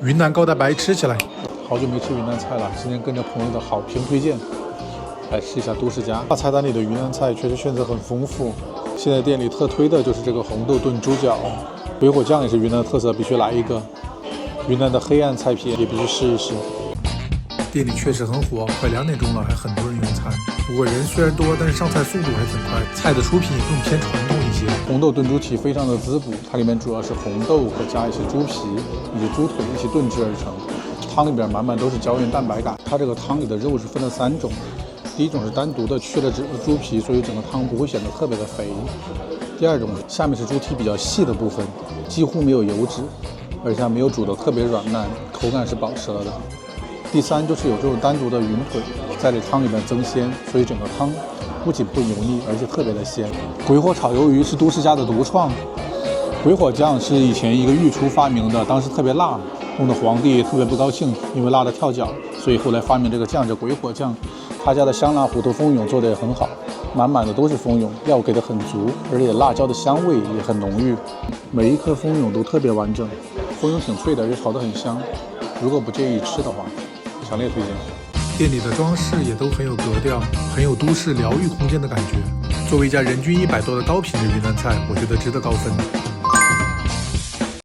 云南高大白吃起来。好久没吃云南菜了，今天跟着朋友的好评推荐来试一下都市家。大菜单里的云南菜确实选择很丰富，现在店里特推的就是这个红豆炖猪脚，鬼火酱也是云南的特色，必须来一个。云南的黑暗菜品也必须试一试。店里确实很火，快2点钟了，还很多人用餐。不过人虽然多，但是上菜速度还挺快，菜的出品也更偏传统一些。红豆炖猪蹄非常的滋补，它里面主要是红豆和加一些猪皮以及猪腿一起炖制而成，汤里边满满都是胶原蛋白感。它这个汤里的肉是分了3种，第一种是单独的去了猪皮，所以整个汤不会显得特别的肥。第二种下面是猪蹄比较细的部分，几乎没有油脂，而且它没有煮得特别软烂，口感是保持了的。第三就是有这种单独的云腿在这汤里面增鲜，所以整个汤不仅不油腻，而且特别的鲜。鬼火炒鱿鱼是都市家的独创，鬼火酱是以前一个御厨发明的，当时特别辣，弄得皇帝特别不高兴，因为辣得跳脚，所以后来发明这个酱叫鬼火酱。他家的香辣虎头蜂蛹做的也很好，满满的都是蜂蛹，料给的很足，而且辣椒的香味也很浓郁，每一颗蜂蛹都特别完整，蜂蛹挺脆的，而且炒得很香。如果不介意吃的话，强烈推荐。店里的装饰也都很有格调，很有都市疗愈空间的感觉。作为一家人均100多的高品质云南菜，我觉得值得高分。